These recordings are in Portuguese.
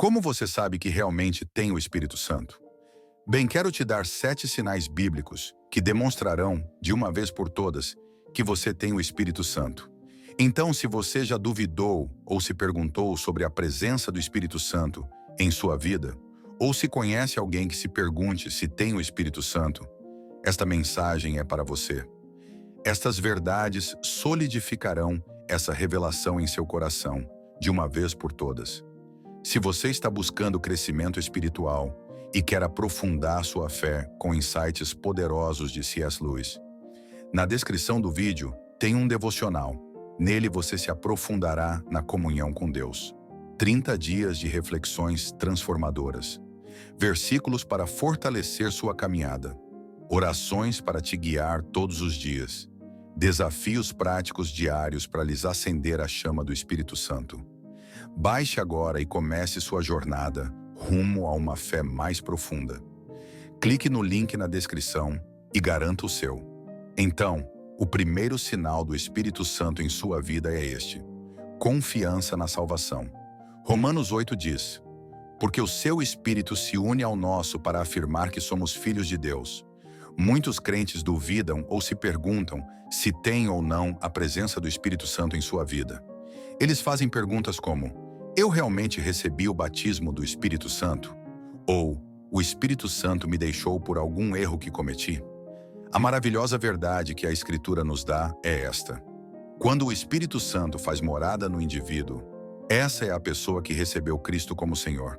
Como você sabe que realmente tem o Espírito Santo? Bem, quero te dar 7 sinais bíblicos que demonstrarão, de uma vez por todas, que você tem o Espírito Santo. Então, se você já duvidou ou se perguntou sobre a presença do Espírito Santo em sua vida, ou se conhece alguém que se pergunte se tem o Espírito Santo, esta mensagem é para você. Estas verdades solidificarão essa revelação em seu coração, de uma vez por todas. Se você está buscando crescimento espiritual e quer aprofundar sua fé com insights poderosos de C.S. Lewis, na descrição do vídeo tem um devocional. Nele você se aprofundará na comunhão com Deus. 30 dias de reflexões transformadoras. Versículos para fortalecer sua caminhada. Orações para te guiar todos os dias. Desafios práticos diários para lhes acender a chama do Espírito Santo. Baixe agora e comece sua jornada rumo a uma fé mais profunda. Clique no link na descrição e garanta o seu. Então, o primeiro sinal do Espírito Santo em sua vida é este: confiança na salvação. Romanos 8 diz: porque o seu Espírito se une ao nosso para afirmar que somos filhos de Deus. Muitos crentes duvidam ou se perguntam se têm ou não a presença do Espírito Santo em sua vida. Eles fazem perguntas como: eu realmente recebi o batismo do Espírito Santo? Ou, o Espírito Santo me deixou por algum erro que cometi? A maravilhosa verdade que a Escritura nos dá é esta: quando o Espírito Santo faz morada no indivíduo, essa é a pessoa que recebeu Cristo como Senhor.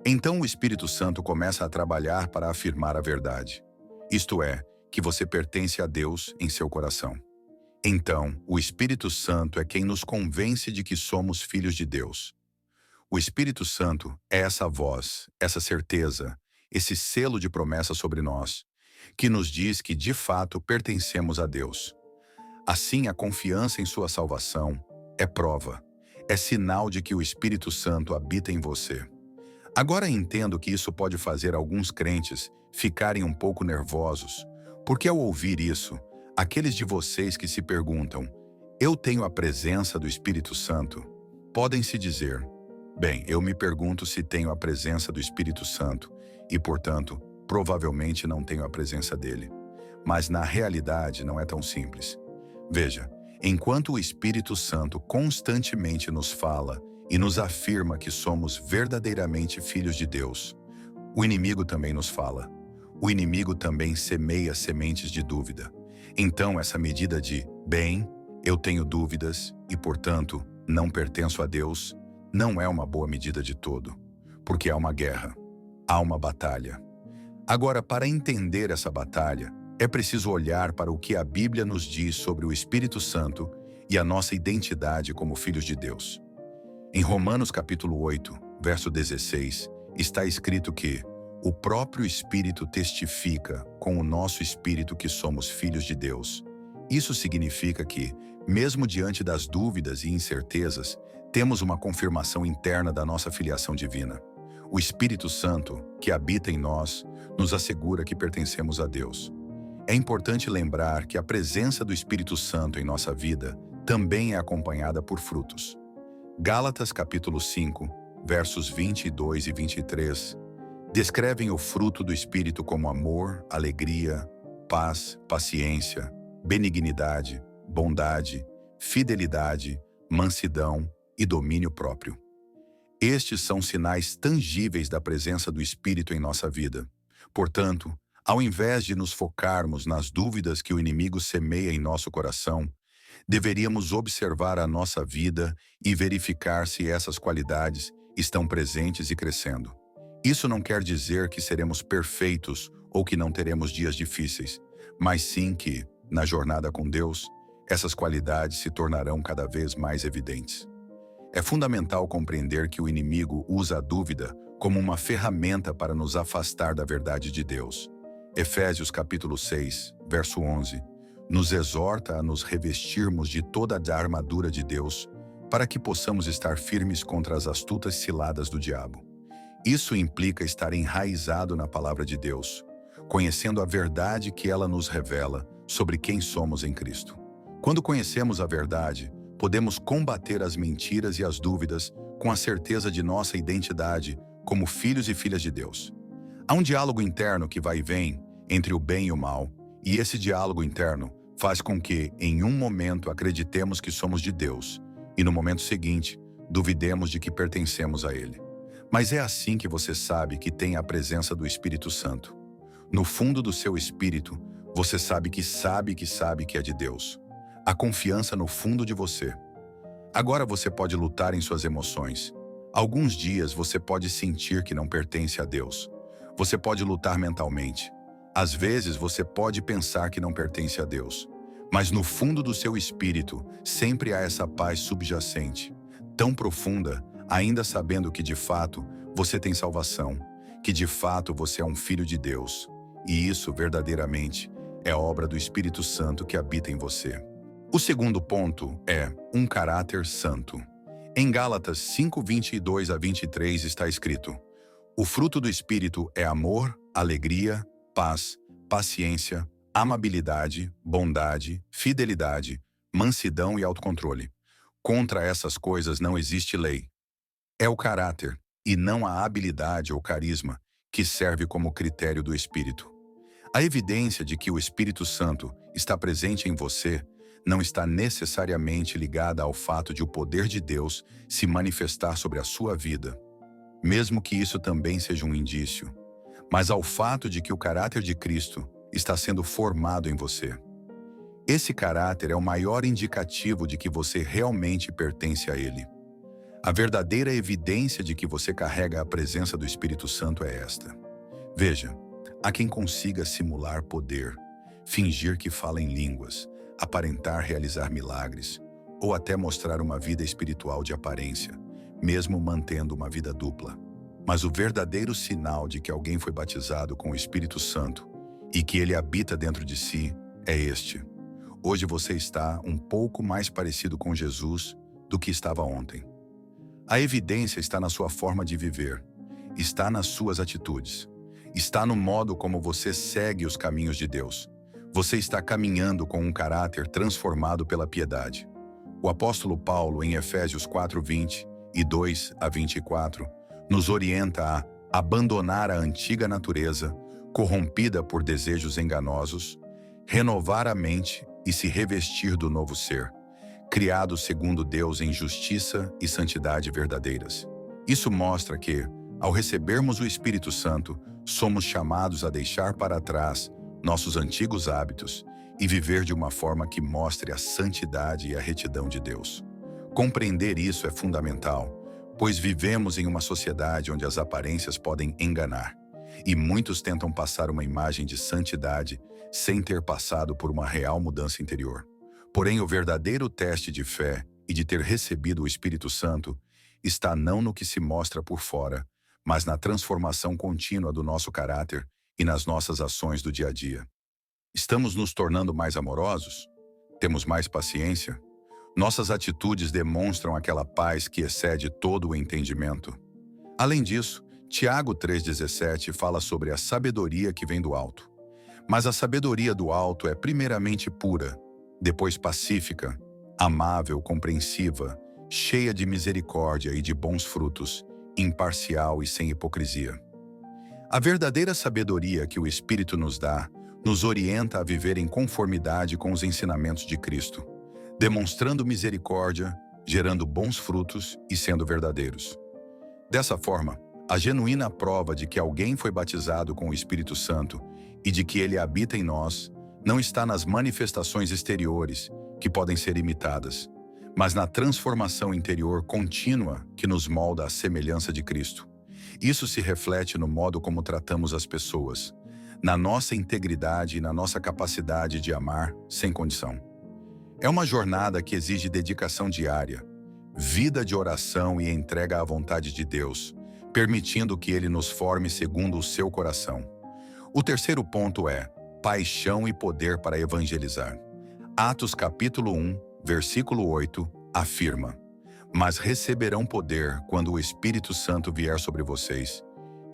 Então o Espírito Santo começa a trabalhar para afirmar a verdade. Isto é, que você pertence a Deus em seu coração. Então, o Espírito Santo é quem nos convence de que somos filhos de Deus. O Espírito Santo é essa voz, essa certeza, esse selo de promessa sobre nós, que nos diz que de fato pertencemos a Deus. Assim, a confiança em sua salvação é prova, é sinal de que o Espírito Santo habita em você. Agora entendo que isso pode fazer alguns crentes ficarem um pouco nervosos, porque ao ouvir isso, aqueles de vocês que se perguntam: eu tenho a presença do Espírito Santo? Podem se dizer: bem, eu me pergunto se tenho a presença do Espírito Santo e, portanto, provavelmente não tenho a presença dele. Mas na realidade não é tão simples. Veja, enquanto o Espírito Santo constantemente nos fala e nos afirma que somos verdadeiramente filhos de Deus, o inimigo também nos fala. O inimigo também semeia sementes de dúvida. Então, essa medida de, bem, eu tenho dúvidas e, portanto, não pertenço a Deus, não é uma boa medida de todo, porque há uma guerra, há uma batalha. Agora, para entender essa batalha, é preciso olhar para o que a Bíblia nos diz sobre o Espírito Santo e a nossa identidade como filhos de Deus. Em Romanos capítulo 8, verso 16, está escrito que o próprio Espírito testifica com o nosso espírito que somos filhos de Deus. Isso significa que, mesmo diante das dúvidas e incertezas, temos uma confirmação interna da nossa filiação divina. O Espírito Santo, que habita em nós, nos assegura que pertencemos a Deus. É importante lembrar que a presença do Espírito Santo em nossa vida também é acompanhada por frutos. Gálatas capítulo 5, versos 22 e 23, descrevem o fruto do Espírito como amor, alegria, paz, paciência, benignidade, bondade, fidelidade, mansidão e domínio próprio. Estes são sinais tangíveis da presença do Espírito em nossa vida. Portanto, ao invés de nos focarmos nas dúvidas que o inimigo semeia em nosso coração, deveríamos observar a nossa vida e verificar se essas qualidades estão presentes e crescendo. Isso não quer dizer que seremos perfeitos ou que não teremos dias difíceis, mas sim que, na jornada com Deus, essas qualidades se tornarão cada vez mais evidentes. É fundamental compreender que o inimigo usa a dúvida como uma ferramenta para nos afastar da verdade de Deus. Efésios capítulo 6, verso 11, nos exorta a nos revestirmos de toda a armadura de Deus para que possamos estar firmes contra as astutas ciladas do diabo. Isso implica estar enraizado na palavra de Deus, conhecendo a verdade que ela nos revela sobre quem somos em Cristo. Quando conhecemos a verdade, podemos combater as mentiras e as dúvidas com a certeza de nossa identidade como filhos e filhas de Deus. Há um diálogo interno que vai e vem entre o bem e o mal, e esse diálogo interno faz com que, em um momento, acreditemos que somos de Deus, e no momento seguinte, duvidemos de que pertencemos a Ele. Mas é assim que você sabe que tem a presença do Espírito Santo. No fundo do seu espírito, você sabe que é de Deus. A confiança no fundo de você. Agora você pode lutar em suas emoções. Alguns dias você pode sentir que não pertence a Deus. Você pode lutar mentalmente. Às vezes você pode pensar que não pertence a Deus. Mas no fundo do seu espírito, sempre há essa paz subjacente, tão profunda, ainda sabendo que de fato você tem salvação, que de fato você é um filho de Deus. E isso, verdadeiramente, é obra do Espírito Santo que habita em você. O segundo ponto é um caráter santo. Em Gálatas 5:22-23 está escrito: o fruto do Espírito é amor, alegria, paz, paciência, amabilidade, bondade, fidelidade, mansidão e autocontrole. Contra essas coisas não existe lei. É o caráter, e não a habilidade ou carisma, que serve como critério do Espírito. A evidência de que o Espírito Santo está presente em você não está necessariamente ligada ao fato de o poder de Deus se manifestar sobre a sua vida, mesmo que isso também seja um indício, mas ao fato de que o caráter de Cristo está sendo formado em você. Esse caráter é o maior indicativo de que você realmente pertence a Ele. A verdadeira evidência de que você carrega a presença do Espírito Santo é esta. Veja, há quem consiga simular poder, fingir que fala em línguas, aparentar realizar milagres, ou até mostrar uma vida espiritual de aparência, mesmo mantendo uma vida dupla. Mas o verdadeiro sinal de que alguém foi batizado com o Espírito Santo e que ele habita dentro de si é este. Hoje você está um pouco mais parecido com Jesus do que estava ontem. A evidência está na sua forma de viver, está nas suas atitudes, está no modo como você segue os caminhos de Deus. Você está caminhando com um caráter transformado pela piedade. O apóstolo Paulo, em Efésios 4:20 e 2-24, nos orienta a abandonar a antiga natureza, corrompida por desejos enganosos, renovar a mente e se revestir do novo ser, criado segundo Deus em justiça e santidade verdadeiras. Isso mostra que, ao recebermos o Espírito Santo, somos chamados a deixar para trás nossos antigos hábitos e viver de uma forma que mostre a santidade e a retidão de Deus. Compreender isso é fundamental, pois vivemos em uma sociedade onde as aparências podem enganar, e muitos tentam passar uma imagem de santidade sem ter passado por uma real mudança interior. Porém, o verdadeiro teste de fé e de ter recebido o Espírito Santo está não no que se mostra por fora, mas na transformação contínua do nosso caráter e nas nossas ações do dia a dia. Estamos nos tornando mais amorosos? Temos mais paciência? Nossas atitudes demonstram aquela paz que excede todo o entendimento. Além disso, Tiago 3,17 fala sobre a sabedoria que vem do alto. Mas a sabedoria do alto é primeiramente pura, depois pacífica, amável, compreensiva, cheia de misericórdia e de bons frutos, imparcial e sem hipocrisia. A verdadeira sabedoria que o Espírito nos dá nos orienta a viver em conformidade com os ensinamentos de Cristo, demonstrando misericórdia, gerando bons frutos e sendo verdadeiros. Dessa forma, a genuína prova de que alguém foi batizado com o Espírito Santo e de que ele habita em nós não está nas manifestações exteriores, que podem ser imitadas, mas na transformação interior contínua que nos molda à semelhança de Cristo. Isso se reflete no modo como tratamos as pessoas, na nossa integridade e na nossa capacidade de amar sem condição. É uma jornada que exige dedicação diária, vida de oração e entrega à vontade de Deus, permitindo que Ele nos forme segundo o seu coração. O terceiro ponto é paixão e poder para evangelizar. Atos capítulo 1, versículo 8, afirma: mas receberão poder quando o Espírito Santo vier sobre vocês,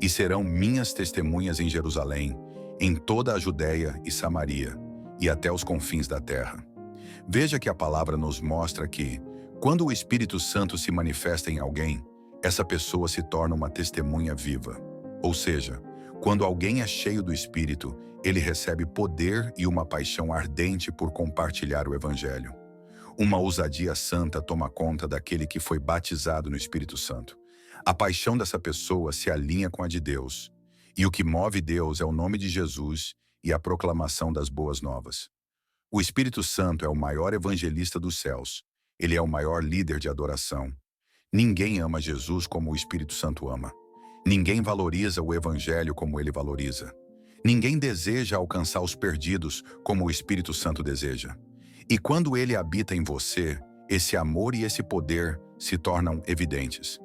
e serão minhas testemunhas em Jerusalém, em toda a Judéia e Samaria, e até os confins da terra. Veja que a palavra nos mostra que, quando o Espírito Santo se manifesta em alguém, essa pessoa se torna uma testemunha viva. Ou seja, quando alguém é cheio do Espírito, ele recebe poder e uma paixão ardente por compartilhar o Evangelho. Uma ousadia santa toma conta daquele que foi batizado no Espírito Santo. A paixão dessa pessoa se alinha com a de Deus. E o que move Deus é o nome de Jesus e a proclamação das boas novas. O Espírito Santo é o maior evangelista dos céus. Ele é o maior líder de adoração. Ninguém ama Jesus como o Espírito Santo ama. Ninguém valoriza o Evangelho como ele valoriza. Ninguém deseja alcançar os perdidos como o Espírito Santo deseja. E quando ele habita em você, esse amor e esse poder se tornam evidentes.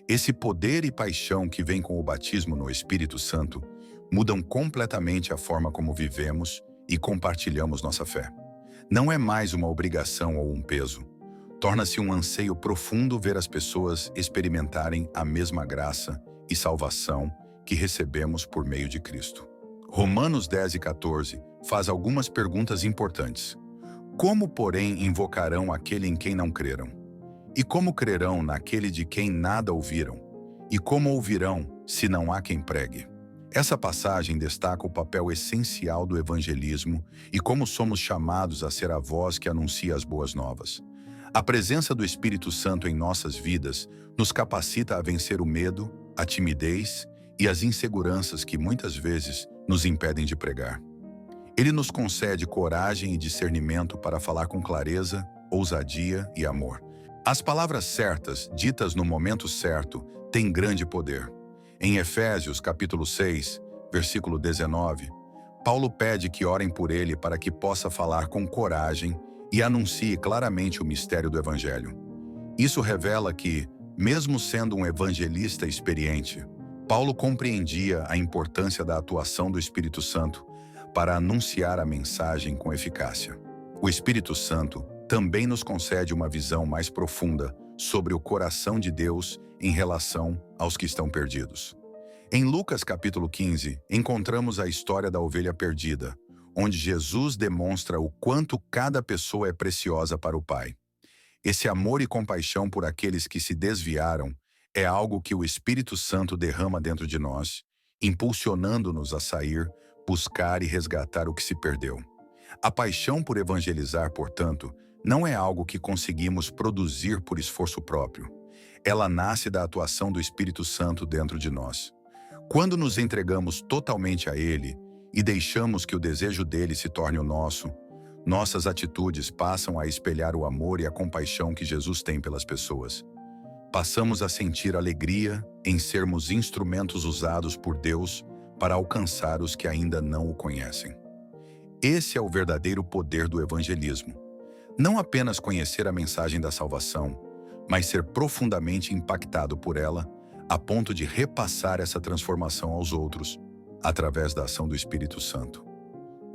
Esse poder e paixão que vem com o batismo no Espírito Santo mudam completamente a forma como vivemos e compartilhamos nossa fé. Não é mais uma obrigação ou um peso. Torna-se um anseio profundo ver as pessoas experimentarem a mesma graça e salvação que recebemos por meio de Cristo. Romanos 10 e 14 faz algumas perguntas importantes. Como, porém, invocarão aquele em quem não creram? E como crerão naquele de quem nada ouviram? E como ouvirão, se não há quem pregue? Essa passagem destaca o papel essencial do evangelismo e como somos chamados a ser a voz que anuncia as boas novas. A presença do Espírito Santo em nossas vidas nos capacita a vencer o medo, a timidez e as inseguranças que muitas vezes nos impedem de pregar. Ele nos concede coragem e discernimento para falar com clareza, ousadia e amor. As palavras certas, ditas no momento certo, têm grande poder. Em Efésios, capítulo 6, versículo 19, Paulo pede que orem por ele para que possa falar com coragem e anuncie claramente o mistério do Evangelho. Isso revela que, mesmo sendo um evangelista experiente, Paulo compreendia a importância da atuação do Espírito Santo para anunciar a mensagem com eficácia. O Espírito Santo também nos concede uma visão mais profunda sobre o coração de Deus em relação aos que estão perdidos. Em Lucas capítulo 15, encontramos a história da ovelha perdida, onde Jesus demonstra o quanto cada pessoa é preciosa para o Pai. Esse amor e compaixão por aqueles que se desviaram é algo que o Espírito Santo derrama dentro de nós, impulsionando-nos a sair, buscar e resgatar o que se perdeu. A paixão por evangelizar, portanto, não é algo que conseguimos produzir por esforço próprio. Ela nasce da atuação do Espírito Santo dentro de nós. Quando nos entregamos totalmente a Ele e deixamos que o desejo dele se torne o nosso, nossas atitudes passam a espelhar o amor e a compaixão que Jesus tem pelas pessoas. Passamos a sentir alegria em sermos instrumentos usados por Deus para alcançar os que ainda não o conhecem. Esse é o verdadeiro poder do evangelismo. Não apenas conhecer a mensagem da salvação, mas ser profundamente impactado por ela, a ponto de repassar essa transformação aos outros, através da ação do Espírito Santo.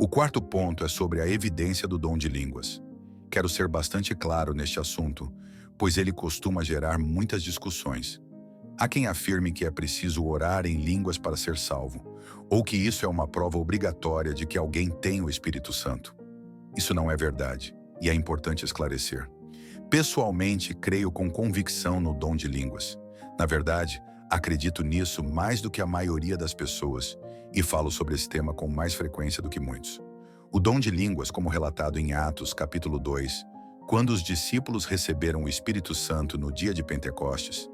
O quarto ponto é sobre a evidência do dom de línguas. Quero ser bastante claro neste assunto, pois ele costuma gerar muitas discussões. Há quem afirme que é preciso orar em línguas para ser salvo, ou que isso é uma prova obrigatória de que alguém tem o Espírito Santo. Isso não é verdade, e é importante esclarecer. Pessoalmente, creio com convicção no dom de línguas. Na verdade, acredito nisso mais do que a maioria das pessoas, e falo sobre esse tema com mais frequência do que muitos. O dom de línguas, como relatado em Atos, capítulo 2, quando os discípulos receberam o Espírito Santo no dia de Pentecostes,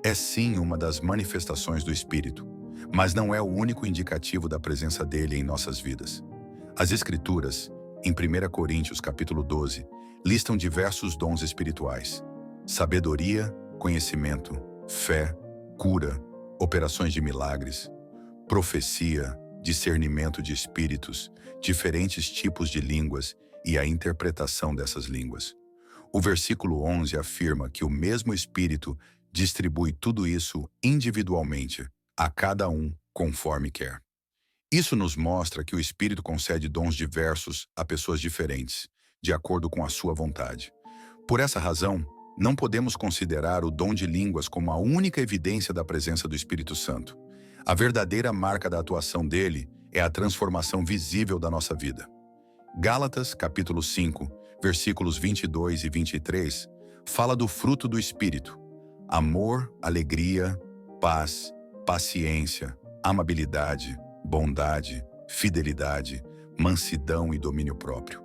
é sim uma das manifestações do Espírito, mas não é o único indicativo da presença dele em nossas vidas. As Escrituras, em 1 Coríntios capítulo 12, listam diversos dons espirituais: sabedoria, conhecimento, fé, cura, operações de milagres, profecia, discernimento de espíritos, diferentes tipos de línguas e a interpretação dessas línguas. O versículo 11 afirma que o mesmo Espírito distribui tudo isso individualmente, a cada um conforme quer. Isso nos mostra que o Espírito concede dons diversos a pessoas diferentes, de acordo com a sua vontade. Por essa razão, não podemos considerar o dom de línguas como a única evidência da presença do Espírito Santo. A verdadeira marca da atuação dele é a transformação visível da nossa vida. Gálatas, capítulo 5, versículos 22 e 23, fala do fruto do Espírito: amor, alegria, paz, paciência, amabilidade, bondade, fidelidade, mansidão e domínio próprio.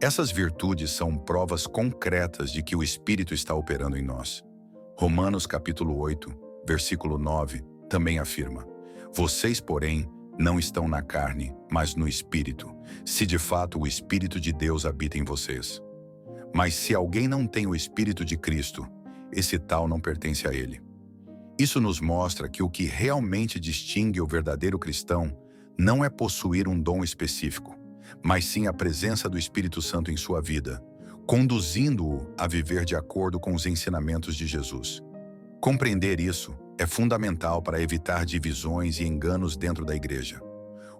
Essas virtudes são provas concretas de que o Espírito está operando em nós. Romanos capítulo 8, versículo 9, também afirma: vocês, porém, não estão na carne, mas no Espírito, se de fato o Espírito de Deus habita em vocês. Mas se alguém não tem o Espírito de Cristo, esse tal não pertence a ele. Isso nos mostra que o que realmente distingue o verdadeiro cristão não é possuir um dom específico, mas sim a presença do Espírito Santo em sua vida, conduzindo-o a viver de acordo com os ensinamentos de Jesus. Compreender isso é fundamental para evitar divisões e enganos dentro da igreja.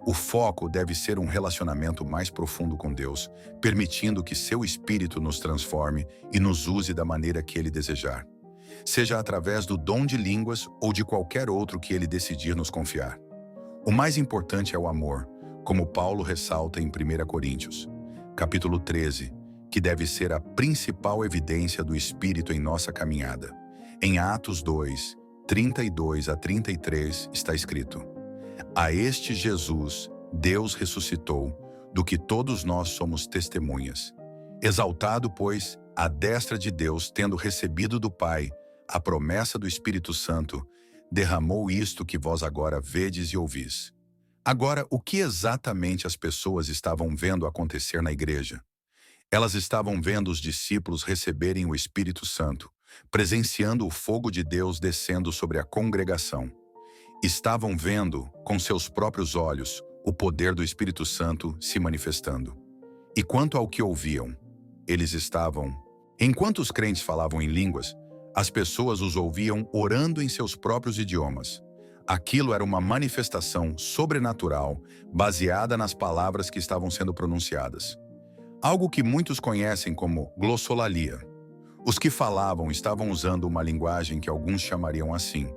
O foco deve ser um relacionamento mais profundo com Deus, permitindo que seu Espírito nos transforme e nos use da maneira que Ele desejar, seja através do dom de línguas ou de qualquer outro que Ele decidir nos confiar. O mais importante é o amor, como Paulo ressalta em 1 Coríntios, capítulo 13, que deve ser a principal evidência do Espírito em nossa caminhada. Em Atos 2, 32 a 33 está escrito: a este Jesus, Deus ressuscitou, do que todos nós somos testemunhas. Exaltado, pois, à destra de Deus, tendo recebido do Pai a promessa do Espírito Santo, derramou isto que vós agora vedes e ouvis. Agora, o que exatamente as pessoas estavam vendo acontecer na igreja? Elas estavam vendo os discípulos receberem o Espírito Santo, presenciando o fogo de Deus descendo sobre a congregação. Estavam vendo, com seus próprios olhos, o poder do Espírito Santo se manifestando. E quanto ao que ouviam, eles estavam... Enquanto os crentes falavam em línguas, as pessoas os ouviam orando em seus próprios idiomas. Aquilo era uma manifestação sobrenatural, baseada nas palavras que estavam sendo pronunciadas. Algo que muitos conhecem como glossolalia. Os que falavam estavam usando uma linguagem que alguns chamariam assim,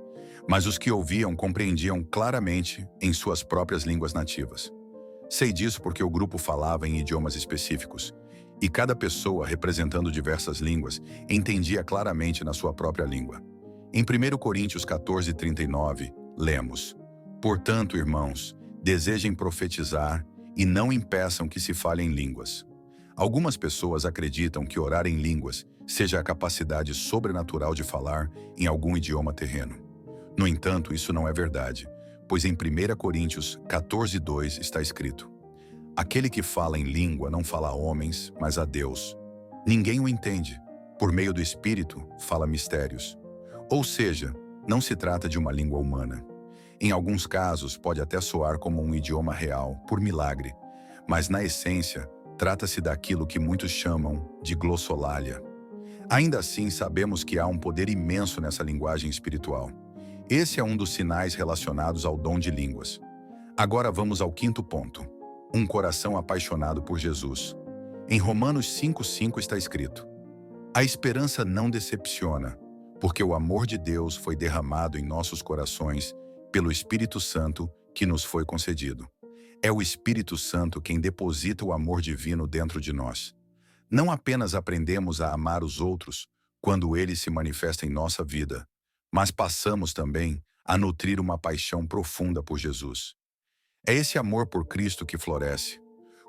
mas os que ouviam compreendiam claramente em suas próprias línguas nativas. Sei disso porque o grupo falava em idiomas específicos, e cada pessoa, representando diversas línguas, entendia claramente na sua própria língua. Em 1 Coríntios 14, 39, lemos: portanto, irmãos, desejem profetizar e não impeçam que se fale em línguas. Algumas pessoas acreditam que orar em línguas seja a capacidade sobrenatural de falar em algum idioma terreno. No entanto, isso não é verdade, pois em 1 Coríntios 14, 2 está escrito: aquele que fala em língua não fala a homens, mas a Deus. Ninguém o entende. Por meio do Espírito, fala mistérios. Ou seja, não se trata de uma língua humana. Em alguns casos, pode até soar como um idioma real, por milagre, mas na essência, trata-se daquilo que muitos chamam de glossolalia. Ainda assim, sabemos que há um poder imenso nessa linguagem espiritual. Esse é um dos sinais relacionados ao dom de línguas. Agora vamos ao quinto ponto: um coração apaixonado por Jesus. Em Romanos 5,5 está escrito: a esperança não decepciona, porque o amor de Deus foi derramado em nossos corações pelo Espírito Santo que nos foi concedido. É o Espírito Santo quem deposita o amor divino dentro de nós. Não apenas aprendemos a amar os outros quando ele se manifesta em nossa vida, mas passamos também a nutrir uma paixão profunda por Jesus. É esse amor por Cristo que floresce.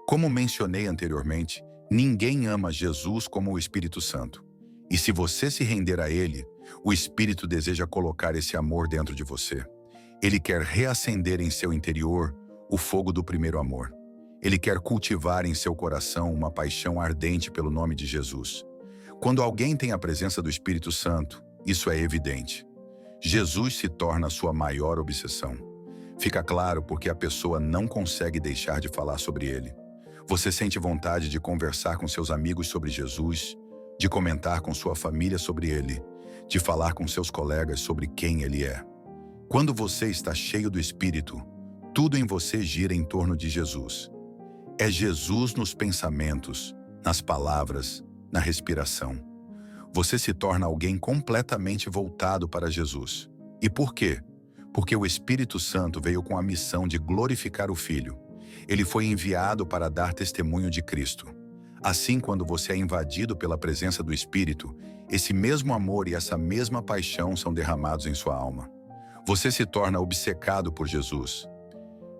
Como mencionei anteriormente, ninguém ama Jesus como o Espírito Santo. E se você se render a Ele, o Espírito deseja colocar esse amor dentro de você. Ele quer reacender em seu interior o fogo do primeiro amor. Ele quer cultivar em seu coração uma paixão ardente pelo nome de Jesus. Quando alguém tem a presença do Espírito Santo, isso é evidente. Jesus se torna a sua maior obsessão. Fica claro porque a pessoa não consegue deixar de falar sobre ele. Você sente vontade de conversar com seus amigos sobre Jesus, de comentar com sua família sobre ele, de falar com seus colegas sobre quem ele é. Quando você está cheio do Espírito, tudo em você gira em torno de Jesus. É Jesus nos pensamentos, nas palavras, na respiração. Você se torna alguém completamente voltado para Jesus. E por quê? Porque o Espírito Santo veio com a missão de glorificar o Filho. Ele foi enviado para dar testemunho de Cristo. Assim, quando você é invadido pela presença do Espírito, esse mesmo amor e essa mesma paixão são derramados em sua alma. Você se torna obcecado por Jesus.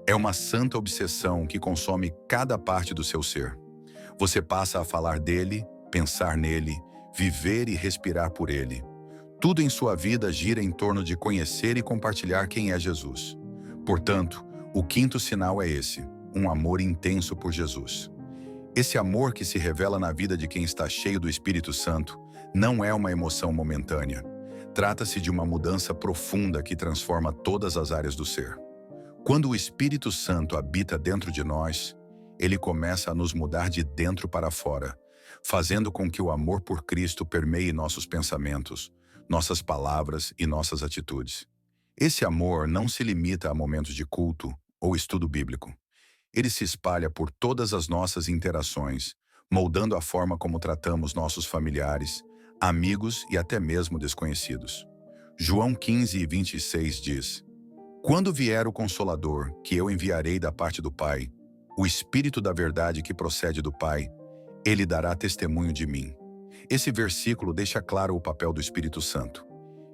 É uma santa obsessão que consome cada parte do seu ser. Você passa a falar dele, pensar nele, viver e respirar por ele. Tudo em sua vida gira em torno de conhecer e compartilhar quem é Jesus. Portanto, o quinto sinal é esse, um amor intenso por Jesus. Esse amor que se revela na vida de quem está cheio do Espírito Santo não é uma emoção momentânea. Trata-se de uma mudança profunda que transforma todas as áreas do ser. Quando o Espírito Santo habita dentro de nós, ele começa a nos mudar de dentro para fora, fazendo com que o amor por Cristo permeie nossos pensamentos, nossas palavras e nossas atitudes. Esse amor não se limita a momentos de culto ou estudo bíblico. Ele se espalha por todas as nossas interações, moldando a forma como tratamos nossos familiares, amigos e até mesmo desconhecidos. João 15:26 diz: Quando vier o Consolador, que eu enviarei da parte do Pai, o Espírito da verdade que procede do Pai, ele dará testemunho de mim. Esse versículo deixa claro o papel do Espírito Santo.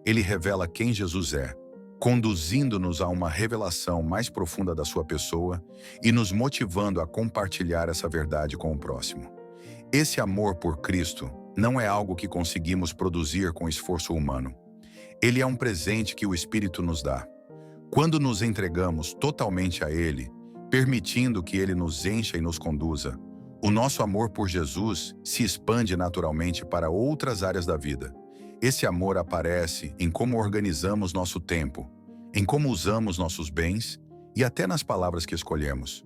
Ele revela quem Jesus é, conduzindo-nos a uma revelação mais profunda da sua pessoa e nos motivando a compartilhar essa verdade com o próximo. Esse amor por Cristo não é algo que conseguimos produzir com esforço humano. Ele é um presente que o Espírito nos dá. Quando nos entregamos totalmente a Ele, permitindo que Ele nos encha e nos conduza, o nosso amor por Jesus se expande naturalmente para outras áreas da vida. Esse amor aparece em como organizamos nosso tempo, em como usamos nossos bens e até nas palavras que escolhemos.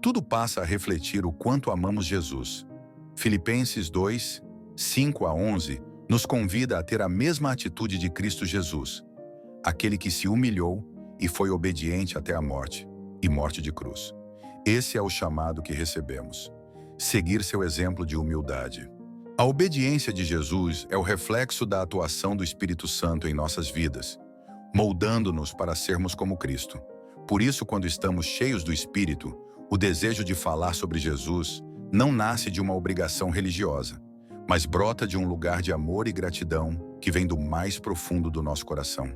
Tudo passa a refletir o quanto amamos Jesus. Filipenses 2, 5-11, nos convida a ter a mesma atitude de Cristo Jesus, aquele que se humilhou e foi obediente até a morte, e morte de cruz. Esse é o chamado que recebemos. Seguir seu exemplo de humildade. A obediência de Jesus é o reflexo da atuação do Espírito Santo em nossas vidas, moldando-nos para sermos como Cristo. Por isso, quando estamos cheios do Espírito, o desejo de falar sobre Jesus não nasce de uma obrigação religiosa, mas brota de um lugar de amor e gratidão que vem do mais profundo do nosso coração.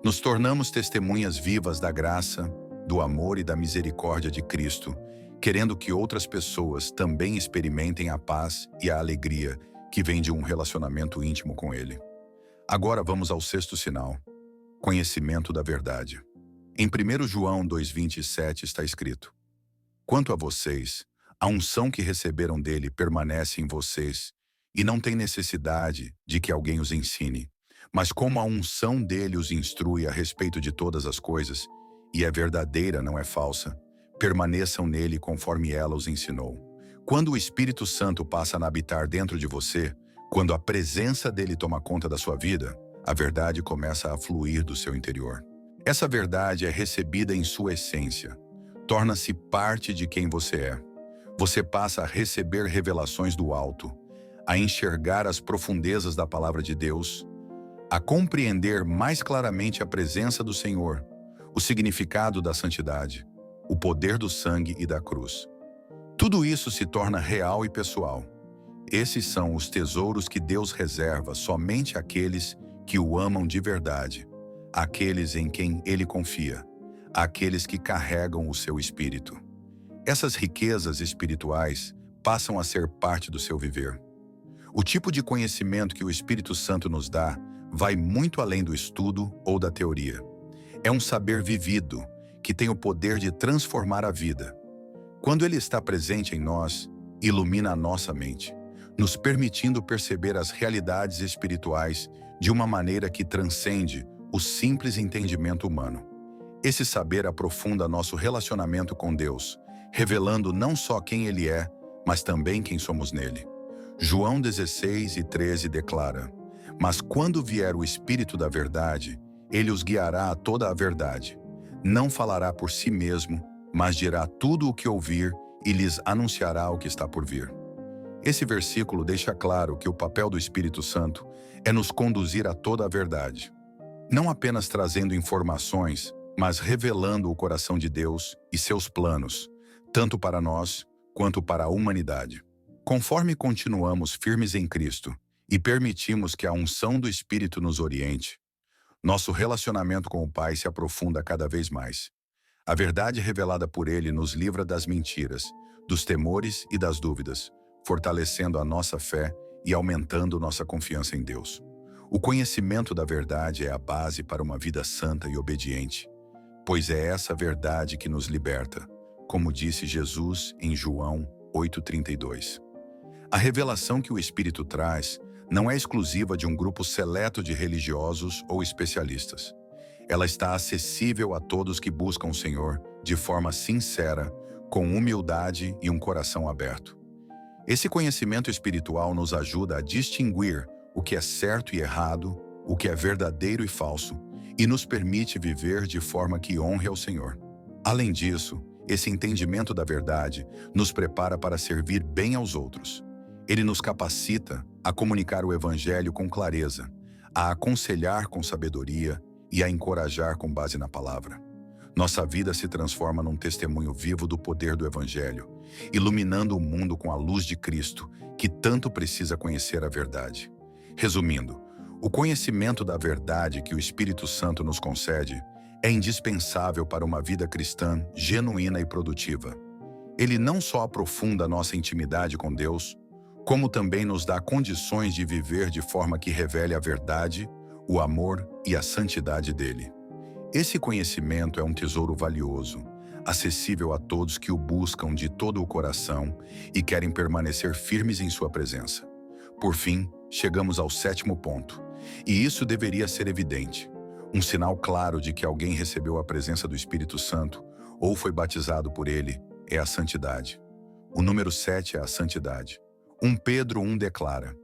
Nos tornamos testemunhas vivas da graça, do amor e da misericórdia de Cristo, querendo que outras pessoas também experimentem a paz e a alegria que vem de um relacionamento íntimo com Ele. Agora vamos ao sexto sinal: conhecimento da verdade. Em 1 João 2:27 está escrito: Quanto a vocês, a unção que receberam dele permanece em vocês, e não tem necessidade de que alguém os ensine. Mas como a unção dele os instrui a respeito de todas as coisas, e é verdadeira, não é falsa, permaneçam nele conforme ela os ensinou. Quando o Espírito Santo passa a habitar dentro de você, quando a presença dele toma conta da sua vida, a verdade começa a fluir do seu interior. Essa verdade é recebida em sua essência, torna-se parte de quem você é. Você passa a receber revelações do alto, a enxergar as profundezas da palavra de Deus, a compreender mais claramente a presença do Senhor, o significado da santidade, o poder do sangue e da cruz. Tudo isso se torna real e pessoal. Esses são os tesouros que Deus reserva somente àqueles que o amam de verdade, àqueles em quem Ele confia, àqueles que carregam o seu espírito. Essas riquezas espirituais passam a ser parte do seu viver. O tipo de conhecimento que o Espírito Santo nos dá vai muito além do estudo ou da teoria. É um saber vivido, que tem o poder de transformar a vida. Quando ele está presente em nós, ilumina a nossa mente, nos permitindo perceber as realidades espirituais de uma maneira que transcende o simples entendimento humano. Esse saber aprofunda nosso relacionamento com Deus, revelando não só quem Ele é, mas também quem somos nele. João 16:13 declara: Mas quando vier o Espírito da verdade, ele os guiará a toda a verdade. Não falará por si mesmo, mas dirá tudo o que ouvir e lhes anunciará o que está por vir. Esse versículo deixa claro que o papel do Espírito Santo é nos conduzir a toda a verdade. Não apenas trazendo informações, mas revelando o coração de Deus e seus planos, tanto para nós quanto para a humanidade. Conforme continuamos firmes em Cristo e permitimos que a unção do Espírito nos oriente, nosso relacionamento com o Pai se aprofunda cada vez mais. A verdade revelada por Ele nos livra das mentiras, dos temores e das dúvidas, fortalecendo a nossa fé e aumentando nossa confiança em Deus. O conhecimento da verdade é a base para uma vida santa e obediente, pois é essa verdade que nos liberta, como disse Jesus em João 8,32. A revelação que o Espírito traz não é exclusiva de um grupo seleto de religiosos ou especialistas. Ela está acessível a todos que buscam o Senhor de forma sincera, com humildade e um coração aberto. Esse conhecimento espiritual nos ajuda a distinguir o que é certo e errado, o que é verdadeiro e falso, e nos permite viver de forma que honre ao Senhor. Além disso, esse entendimento da verdade nos prepara para servir bem aos outros. Ele nos capacita a comunicar o Evangelho com clareza, a aconselhar com sabedoria e a encorajar com base na palavra. Nossa vida se transforma num testemunho vivo do poder do Evangelho, iluminando o mundo com a luz de Cristo, que tanto precisa conhecer a verdade. Resumindo, o conhecimento da verdade que o Espírito Santo nos concede é indispensável para uma vida cristã genuína e produtiva. Ele não só aprofunda nossa intimidade com Deus, como também nos dá condições de viver de forma que revele a verdade, o amor e a santidade dele. Esse conhecimento é um tesouro valioso, acessível a todos que o buscam de todo o coração e querem permanecer firmes em sua presença. Por fim, chegamos ao 7º ponto, e isso deveria ser evidente. Um sinal claro de que alguém recebeu a presença do Espírito Santo ou foi batizado por ele é a santidade. O número 7 é a santidade. 1 Pedro 1 declara: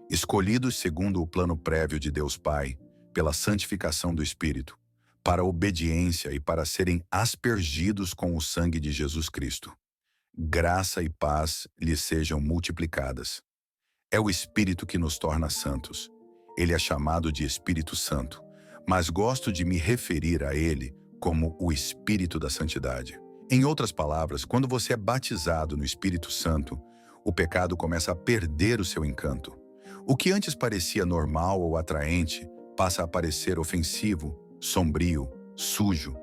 escolhidos segundo o plano prévio de Deus Pai, pela santificação do Espírito, para a obediência e para serem aspergidos com o sangue de Jesus Cristo. Graça e paz lhes sejam multiplicadas. É o Espírito que nos torna santos. Ele é chamado de Espírito Santo, mas gosto de me referir a ele como o Espírito da Santidade. Em outras palavras, quando você é batizado no Espírito Santo, o pecado começa a perder o seu encanto. O que antes parecia normal ou atraente passa a parecer ofensivo, sombrio, sujo.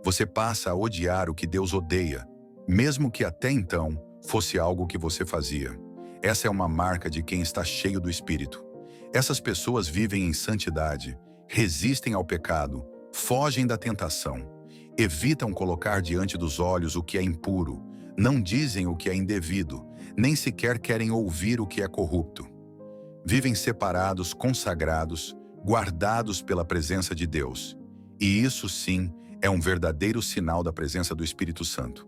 Você passa a odiar o que Deus odeia, mesmo que até então fosse algo que você fazia. Essa é uma marca de quem está cheio do Espírito. Essas pessoas vivem em santidade, resistem ao pecado, fogem da tentação, evitam colocar diante dos olhos o que é impuro, não dizem o que é indevido, nem sequer querem ouvir o que é corrupto. Vivem separados, consagrados, guardados pela presença de Deus. E isso sim é um verdadeiro sinal da presença do Espírito Santo.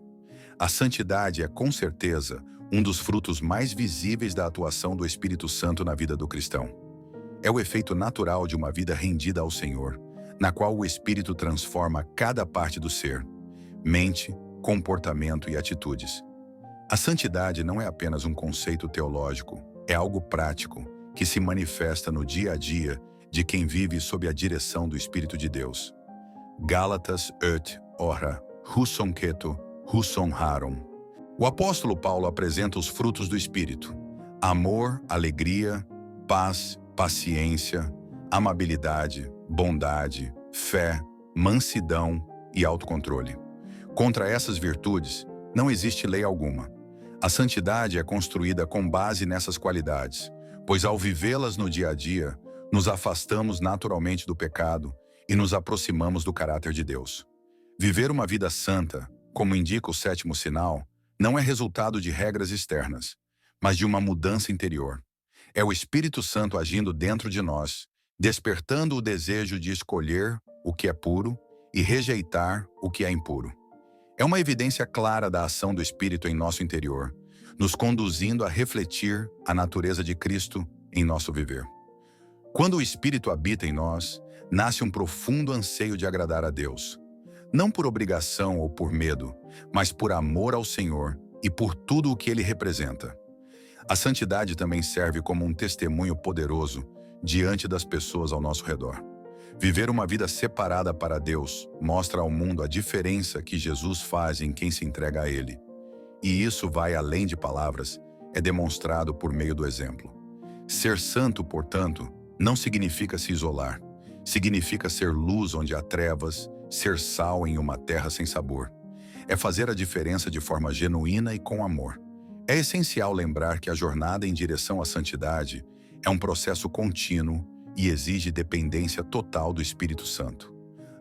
A santidade é, com certeza, um dos frutos mais visíveis da atuação do Espírito Santo na vida do cristão. É o efeito natural de uma vida rendida ao Senhor, na qual o Espírito transforma cada parte do ser, mente, comportamento e atitudes. A santidade não é apenas um conceito teológico, é algo prático, que se manifesta no dia a dia de quem vive sob a direção do Espírito de Deus. Gálatas 8, ora, huson keto, huson haron. O apóstolo Paulo apresenta os frutos do Espírito: amor, alegria, paz, paciência, amabilidade, bondade, fé, mansidão e autocontrole. Contra essas virtudes, não existe lei alguma. A santidade é construída com base nessas qualidades, pois ao vivê-las no dia a dia, nos afastamos naturalmente do pecado e nos aproximamos do caráter de Deus. Viver uma vida santa, como indica o 7º sinal, não é resultado de regras externas, mas de uma mudança interior. É o Espírito Santo agindo dentro de nós, despertando o desejo de escolher o que é puro e rejeitar o que é impuro. É uma evidência clara da ação do Espírito em nosso interior, nos conduzindo a refletir a natureza de Cristo em nosso viver. Quando o Espírito habita em nós, nasce um profundo anseio de agradar a Deus. Não por obrigação ou por medo, mas por amor ao Senhor e por tudo o que Ele representa. A santidade também serve como um testemunho poderoso diante das pessoas ao nosso redor. Viver uma vida separada para Deus mostra ao mundo a diferença que Jesus faz em quem se entrega a Ele. E isso vai além de palavras, é demonstrado por meio do exemplo. Ser santo, portanto, não significa se isolar. Significa ser luz onde há trevas, ser sal em uma terra sem sabor. É fazer a diferença de forma genuína e com amor. É essencial lembrar que a jornada em direção à santidade é um processo contínuo e exige dependência total do Espírito Santo.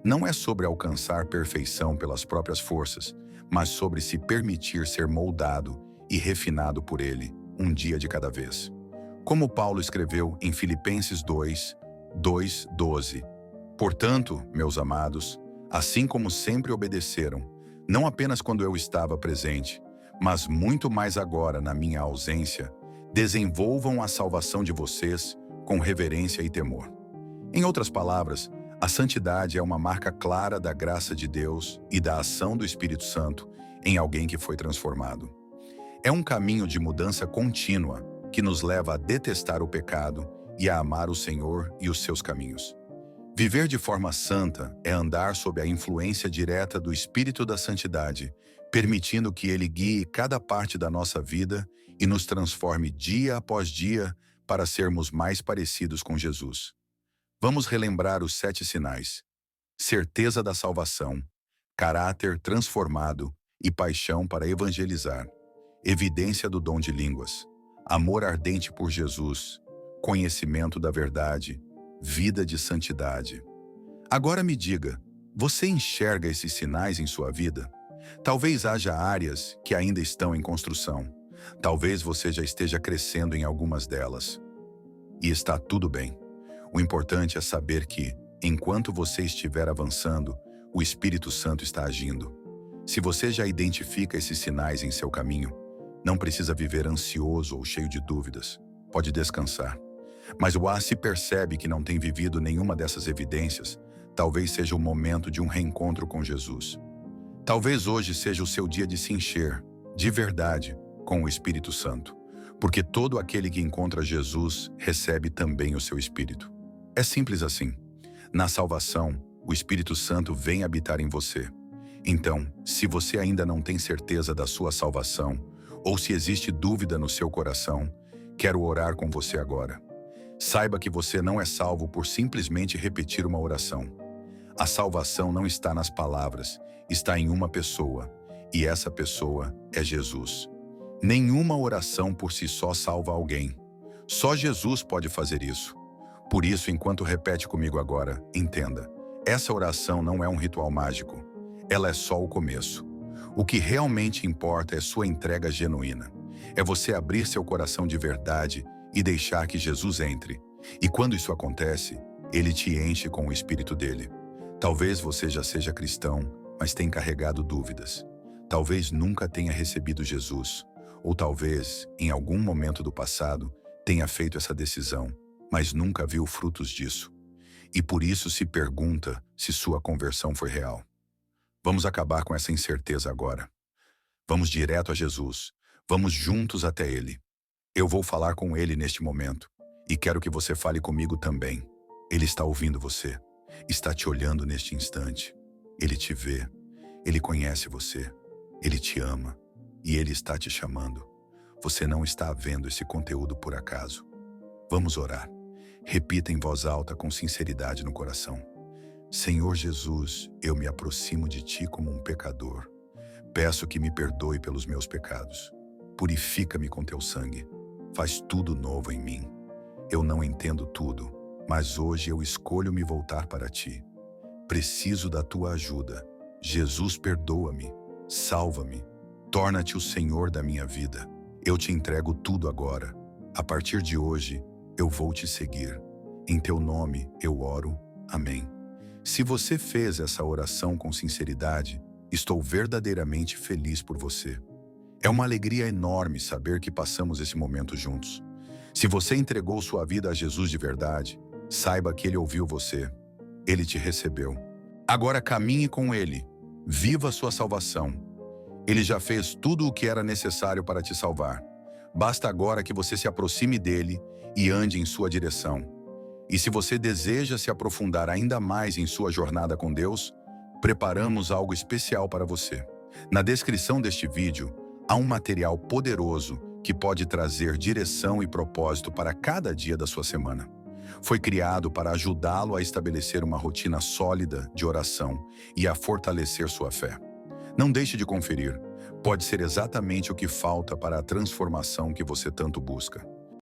Não é sobre alcançar perfeição pelas próprias forças, mas sobre se permitir ser moldado e refinado por Ele, um dia de cada vez. Como Paulo escreveu em Filipenses 2:12. Portanto, meus amados, assim como sempre obedeceram, não apenas quando eu estava presente, mas muito mais agora na minha ausência, desenvolvam a salvação de vocês com reverência e temor. Em outras palavras, a santidade é uma marca clara da graça de Deus e da ação do Espírito Santo em alguém que foi transformado. É um caminho de mudança contínua que nos leva a detestar o pecado e a amar o Senhor e os seus caminhos. Viver de forma santa é andar sob a influência direta do Espírito da Santidade, permitindo que Ele guie cada parte da nossa vida e nos transforme dia após dia para sermos mais parecidos com Jesus. Vamos relembrar os 7 sinais: certeza da salvação, caráter transformado e paixão para evangelizar, evidência do dom de línguas, amor ardente por Jesus, conhecimento da verdade, vida de santidade. Agora me diga, você enxerga esses sinais em sua vida? Talvez haja áreas que ainda estão em construção. Talvez você já esteja crescendo em algumas delas. E está tudo bem. O importante é saber que, enquanto você estiver avançando, o Espírito Santo está agindo. Se você já identifica esses sinais em seu caminho, não precisa viver ansioso ou cheio de dúvidas. Pode descansar. Mas se percebe que não tem vivido nenhuma dessas evidências, talvez seja o momento de um reencontro com Jesus. Talvez hoje seja o seu dia de se encher, de verdade, com o Espírito Santo, porque todo aquele que encontra Jesus recebe também o seu Espírito. É simples assim. Na salvação, o Espírito Santo vem habitar em você. Então, se você ainda não tem certeza da sua salvação, ou se existe dúvida no seu coração, quero orar com você agora. Saiba que você não é salvo por simplesmente repetir uma oração. A salvação não está nas palavras, está em uma pessoa, e essa pessoa é Jesus. Nenhuma oração por si só salva alguém. Só Jesus pode fazer isso. Por isso, enquanto repete comigo agora, entenda, essa oração não é um ritual mágico. Ela é só o começo. O que realmente importa é sua entrega genuína. É você abrir seu coração de verdade e deixar que Jesus entre. E quando isso acontece, Ele te enche com o Espírito dele. Talvez você já seja cristão, mas tenha carregado dúvidas. Talvez nunca tenha recebido Jesus, ou talvez, em algum momento do passado, tenha feito essa decisão, mas nunca viu frutos disso. E por isso se pergunta se sua conversão foi real. Vamos acabar com essa incerteza agora. Vamos direto a Jesus. Vamos juntos até Ele. Eu vou falar com Ele neste momento. E quero que você fale comigo também. Ele está ouvindo você. Está te olhando neste instante. Ele te vê. Ele conhece você. Ele te ama. E Ele está te chamando. Você não está vendo esse conteúdo por acaso. Vamos orar. Repita em voz alta com sinceridade no coração. Senhor Jesus, eu me aproximo de Ti como um pecador. Peço que me perdoe pelos meus pecados. Purifica-me com Teu sangue. Faz tudo novo em mim. Eu não entendo tudo, mas hoje eu escolho me voltar para Ti. Preciso da Tua ajuda. Jesus, perdoa-me. Salva-me. Torna-te o Senhor da minha vida. Eu te entrego tudo agora. A partir de hoje, eu vou te seguir. Em Teu nome eu oro. Amém. Se você fez essa oração com sinceridade, estou verdadeiramente feliz por você. É uma alegria enorme saber que passamos esse momento juntos. Se você entregou sua vida a Jesus de verdade, saiba que Ele ouviu você. Ele te recebeu. Agora caminhe com Ele. Viva a sua salvação. Ele já fez tudo o que era necessário para te salvar. Basta agora que você se aproxime dele e ande em sua direção. E se você deseja se aprofundar ainda mais em sua jornada com Deus, preparamos algo especial para você. Na descrição deste vídeo, há um material poderoso que pode trazer direção e propósito para cada dia da sua semana. Foi criado para ajudá-lo a estabelecer uma rotina sólida de oração e a fortalecer sua fé. Não deixe de conferir. Pode ser exatamente o que falta para a transformação que você tanto busca.